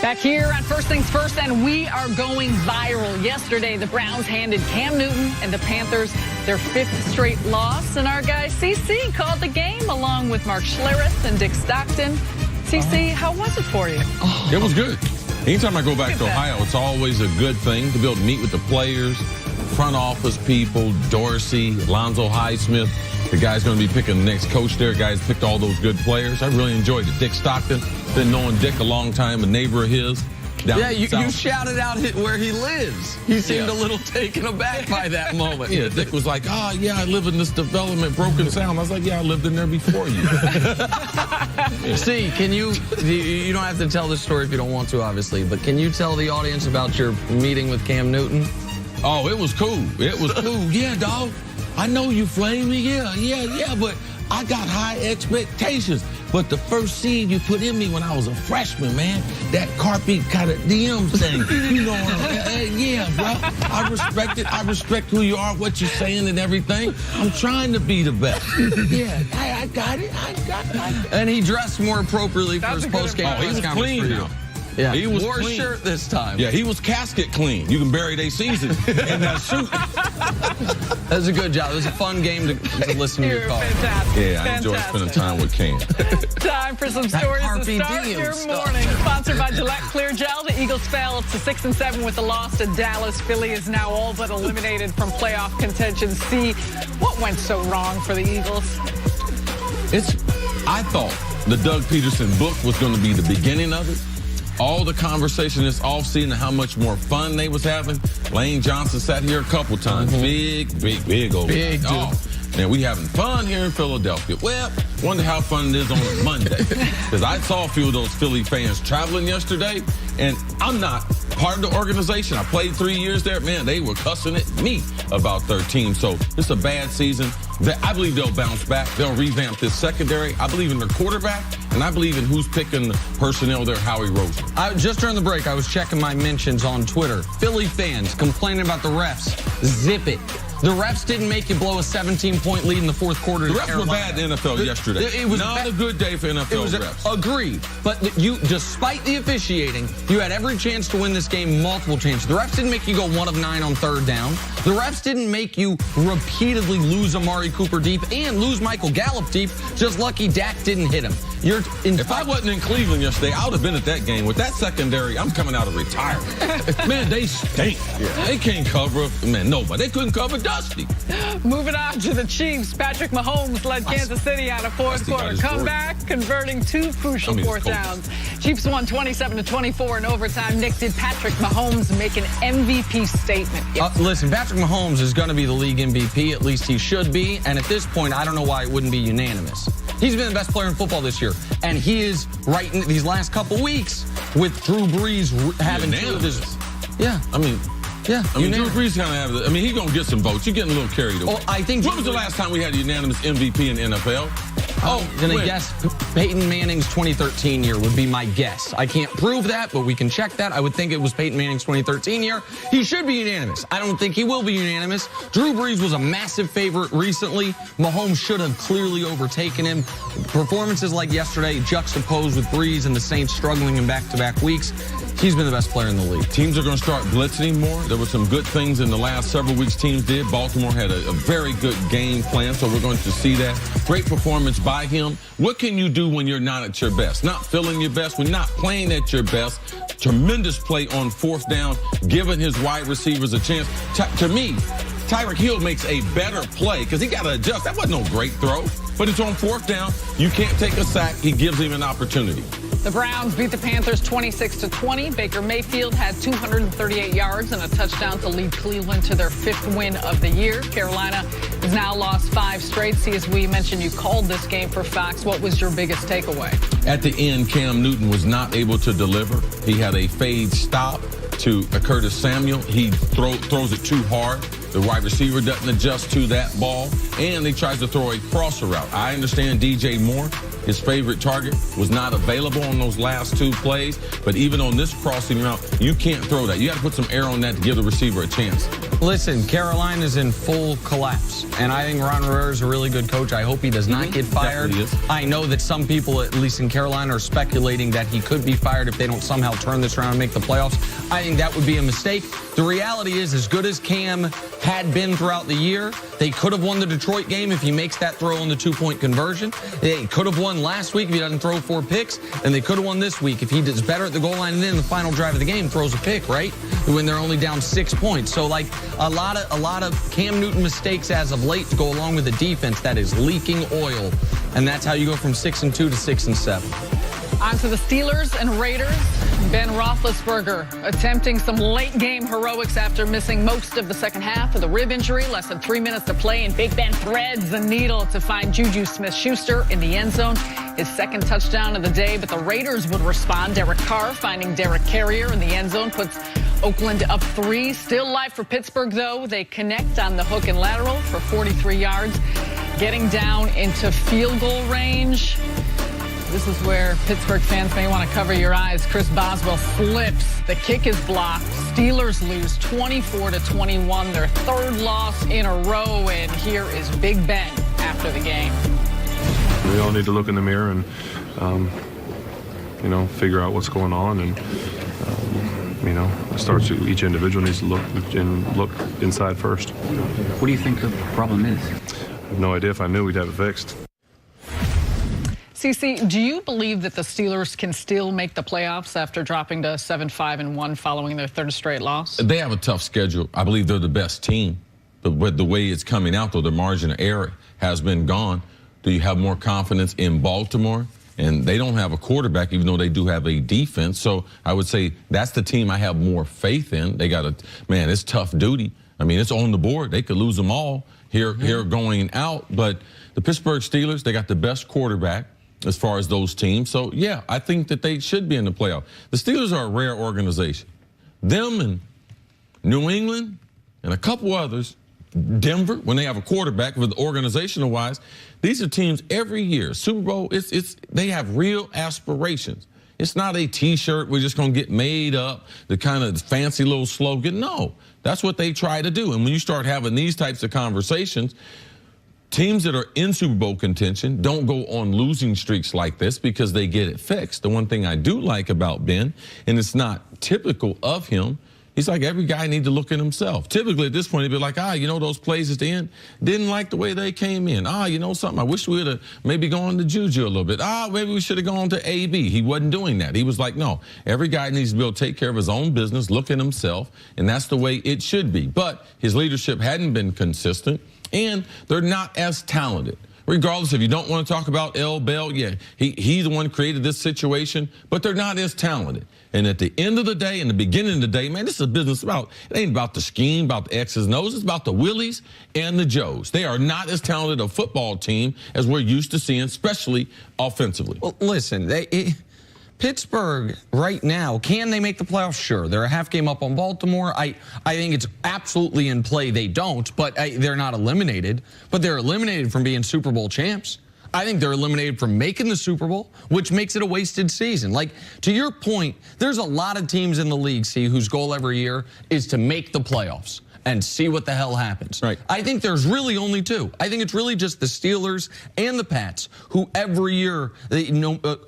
Back here on First Things First, and we are going viral. Yesterday, the Browns handed Cam Newton and the Panthers their 5th straight loss, and our guy CC called the game along with Mark Schlereth and Dick Stockton. CC, how was it for you? It was good. Anytime I go back to Ohio, it's always a good thing to be able to meet with the players, front office people, Dorsey, Alonzo Highsmith. The guy's going to be picking the next coach there. Guys picked all those good players. I really enjoyed it. Dick Stockton, been knowing Dick a long time, a neighbor of his. Yeah, you shouted out where he lives. He seemed a little taken aback by that moment. Yeah, Dick was like, yeah, I live in this development, Broken Sound. I was like, yeah, I lived in there before you. See, you don't have to tell this story if you don't want to, obviously, but can you tell the audience about your meeting with Cam Newton? Oh, it was cool. It was cool. Yeah, dog. I know you flame me. Yeah, but I got high expectations. But the first seed you put in me when I was a freshman, man, that carpet kind of DM thing, you know, yeah, bro. I respect it. I respect who you are, what you're saying and everything. I'm trying to be the best. Yeah, I got it. I got it. And he dressed more appropriately for his post-game press conference clean for you. now. Yeah, he was wore a clean. shirt this time. Yeah, he was casket clean. You can bury their season in that suit. That was a good job. It was a fun game to listen to your call. Fantastic. Yeah, I enjoyed spending time with Cam. Time for some stories to start your morning. Sponsored by Gillette Clear Gel. The Eagles fell to 6-7 with a loss to Dallas. Philly is now all but eliminated from playoff contention. See, what went so wrong for the Eagles? I thought the Doug Peterson book was going to be the beginning of it. All the conversation this offseason and how much more fun they was having. Lane Johnson sat here a couple times. Big over there. Oh, man, we having fun here in Philadelphia. Well, wonder how fun it is on a Monday. Because I saw a few of those Philly fans traveling yesterday, and I'm not part of the organization. I played 3 years there. Man, they were cussing at me about their team. So it's a bad season. I believe they'll bounce back. They'll revamp this secondary. I believe in their quarterback, and I believe in who's picking the personnel there, Howie Roseman. Just during the break, I was checking my mentions on Twitter. Philly fans complaining about the refs. Zip it. The refs didn't make you blow a 17-point lead in the fourth quarter. The refs were bad in the NFL yesterday. It was not a good day for NFL refs. Agreed. But despite the officiating, you had every chance to win this game, multiple chances. The refs didn't make you go 1 of 9 on 3rd down. The refs didn't make you repeatedly lose Amari Cooper deep and lose Michael Gallup deep. Just lucky Dak didn't hit him. If I wasn't in Cleveland yesterday, I would have been at that game. With that secondary, I'm coming out of retirement. Man, they stink. Yeah. They can't cover. Man, nobody. They couldn't cover Dusty. Moving on to the Chiefs. Patrick Mahomes led Kansas City on a fourth-quarter comeback, converting 2 crucial 4th downs. Chiefs won 27-24 in overtime. Nick, did Patrick Mahomes make an MVP statement? Listen, Patrick Mahomes is going to be the league MVP. At least he should be. And at this point, I don't know why it wouldn't be unanimous. He's been the best player in football this year. And he is right in these last couple weeks with Drew Brees having 2 of his. Yeah. I mean, Drew Brees kind of have it. I mean, he's going to get some votes. You're getting a little carried away. When was the last time we had a unanimous MVP in the NFL? I'm going to guess Peyton Manning's 2013 year would be my guess. I can't prove that, but we can check that. I would think it was Peyton Manning's 2013 year. He should be unanimous. I don't think he will be unanimous. Drew Brees was a massive favorite recently. Mahomes should have clearly overtaken him. Performances like yesterday juxtaposed with Brees and the Saints struggling in back-to-back weeks. He's been the best player in the league. Teams are going to start blitzing more. There were some good things in the last several weeks teams did. Baltimore had a very good game plan, so we're going to see that. Great performance by him. What can you do when you're not at your best? Not feeling your best, when not playing at your best. Tremendous play on 4th down, giving his wide receivers a chance. To me, Tyreek Hill makes a better play because he got to adjust. That wasn't no great throw, but it's on 4th down. You can't take a sack. He gives him an opportunity. The Browns beat the Panthers 26-20. Baker Mayfield had 238 yards and a touchdown to lead Cleveland to their 5th win of the year. Carolina has now lost 5 straight. See, as we mentioned, you called this game for Fox. What was your biggest takeaway? At the end, Cam Newton was not able to deliver. He had a fade stop to Curtis Samuel. He throws it too hard. The wide receiver doesn't adjust to that ball, and he tries to throw a crosser route. I understand DJ Moore, his favorite target, was not available on those last 2 plays, but even on this crossing route, you can't throw that. You got to put some air on that to give the receiver a chance. Listen, Carolina's in full collapse, and I think Ron Rivera is a really good coach. I hope he does not get fired. I know that some people, at least in Carolina, are speculating that he could be fired if they don't somehow turn this around and make the playoffs. I think that would be a mistake. The reality is, as good as Cam had been throughout the year, they could have won the Detroit game if he makes that throw on the 2-point conversion. They could have won last week if he doesn't throw 4 picks, and they could have won this week if he does better at the goal line and then in the final drive of the game throws a pick, right? When they're only down 6 points. So, like, a lot of Cam Newton mistakes as of late to go along with a defense that is leaking oil, and that's how you go from 6-2 to 6-7. On to the Steelers and Raiders. Ben Roethlisberger attempting some late-game heroics after missing most of the second half with a rib injury. Less than 3 minutes to play, and Big Ben threads the needle to find Juju Smith-Schuster in the end zone. His second touchdown of the day, but the Raiders would respond. Derek Carr finding Derek Carrier in the end zone puts Oakland up 3. Still life for Pittsburgh, though. They connect on the hook and lateral for 43 yards, getting down into field goal range. This is where Pittsburgh fans may want to cover your eyes. Chris Boswell slips. The kick is blocked. Steelers lose 24-21, their 3rd loss in a row. And here is Big Ben after the game. We all need to look in the mirror and, figure out what's going on. And, it starts with each individual needs to look inside first. What do you think the problem is? I have no idea. If I knew, we'd have it fixed. CC, do you believe that the Steelers can still make the playoffs after dropping to 7-5-1 following their 3rd straight loss? They have a tough schedule. I believe they're the best team. But with the way it's coming out, though, the margin of error has been gone. Do you have more confidence in Baltimore? And they don't have a quarterback, even though they do have a defense. So I would say that's the team I have more faith in. They got it's tough duty. I mean, it's on the board. They could lose them all here going out. But the Pittsburgh Steelers, they got the best quarterback as far as those teams. So, yeah, I think that they should be in the playoff. The Steelers are a rare organization. Them and New England and a couple others, Denver, when they have a quarterback with organizational-wise, these are teams every year. Super Bowl, they have real aspirations. It's not a T-shirt we're just going to get made up, the kind of fancy little slogan. No, that's what they try to do. And when you start having these types of conversations, teams that are in Super Bowl contention don't go on losing streaks like this because they get it fixed. The one thing I do like about Ben, and it's not typical of him, he's like, every guy needs to look at himself. Typically at this point, he'd be like, those plays at the end, didn't like the way they came in. Something, I wish we would have maybe gone to Juju a little bit. Maybe we should have gone to AB. He wasn't doing that. He was like, no, every guy needs to be able to take care of his own business, look at himself, and that's the way it should be. But his leadership hadn't been consistent, and they're not as talented. Regardless, if you don't want to talk about L. Bell, yeah, he's the one who created this situation, but they're not as talented. And at the end of the day, in the beginning of the day, man, this is a business it ain't about the scheme, about the X's and O's. It's about the Willies and the Joes. They are not as talented a football team as we're used to seeing, especially offensively. Well, listen, Pittsburgh right now, can they make the playoffs? Sure. They're a half game up on Baltimore. I think it's absolutely in play they don't, but they're not eliminated. But they're eliminated from being Super Bowl champs. I think they're eliminated from making the Super Bowl, which makes it a wasted season. Like, to your point, there's a lot of teams in the league, whose goal every year is to make the playoffs and see what the hell happens. Right. I think there's really only 2. I think it's really just the Steelers and the Pats, who every year,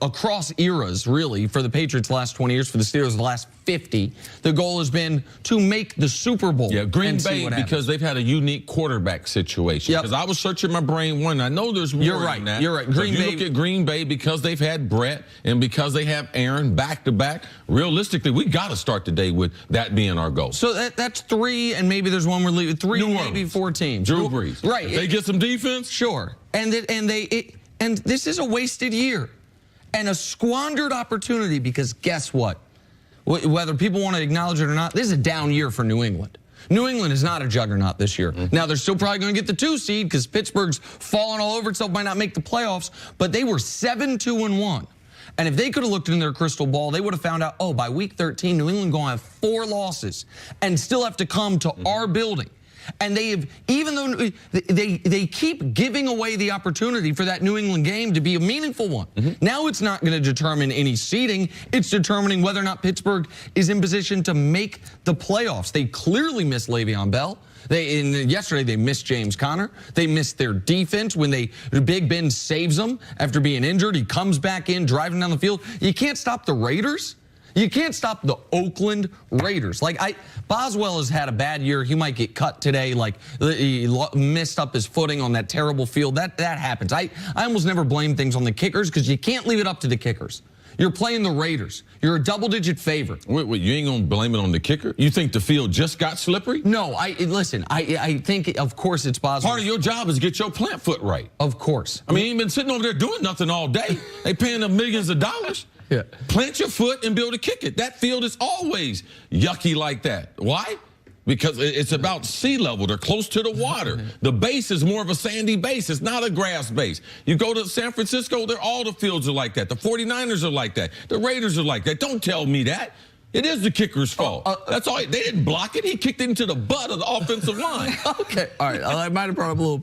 across eras, really, for the Patriots the last 20 years, for the Steelers the last 50, the goal has been to make the Super Bowl. Yeah, Green Bay, because they've had a unique quarterback situation. Because I was searching my brain one, I know there's more than that. You're right. Look at Green Bay, because they've had Brett and because they have Aaron back-to-back, realistically, we got to start the day with that being our goal. So that's 3, and maybe there's one we're leaving. 3, maybe 4 teams. Drew Brees. Right. If they get some defense? Sure. And this is a wasted year and a squandered opportunity, because guess what? Whether people want to acknowledge it or not, this is a down year for New England. New England is not a juggernaut this year. Now, they're still probably going to get the 2 seed because Pittsburgh's fallen all over itself, might not make the playoffs, but they were 7-2-1. And if they could have looked in their crystal ball, they would have found out, by week 13, New England going to have 4 losses and still have to come to our building. And they have, even though they keep giving away the opportunity for that New England game to be a meaningful one. Now it's not going to determine any seeding. It's determining whether or not Pittsburgh is in position to make the playoffs. They clearly missed Le'Veon Bell. Yesterday they missed James Conner. They missed their defense when Big Ben saves them after being injured. He comes back in, driving down the field. You can't stop the Raiders. You can't stop the Oakland Raiders. Boswell has had a bad year. He might get cut today. He messed up his footing on that terrible field. That happens. I almost never blame things on the kickers because you can't leave it up to the kickers. You're playing the Raiders. You're a double-digit favorite. Wait, you ain't going to blame it on the kicker? You think the field just got slippery? No, listen, I think, of course, it's Boswell. Part of your job is to get your plant foot right. Of course. I mean, he ain't been sitting over there doing nothing all day. They paying them millions of dollars. Yeah. Plant your foot and be able to kick it. That field is always yucky like that. Why? Because it's about sea level. They're close to the water. The base is more of a sandy base. It's not a grass base. You go to San Francisco, all the fields are like that. The 49ers are like that. The Raiders are like that. Don't tell me that. It is the kicker's fault. That's all. They didn't block it. He kicked it into the butt of the offensive line. Okay. All right. I might have brought up a little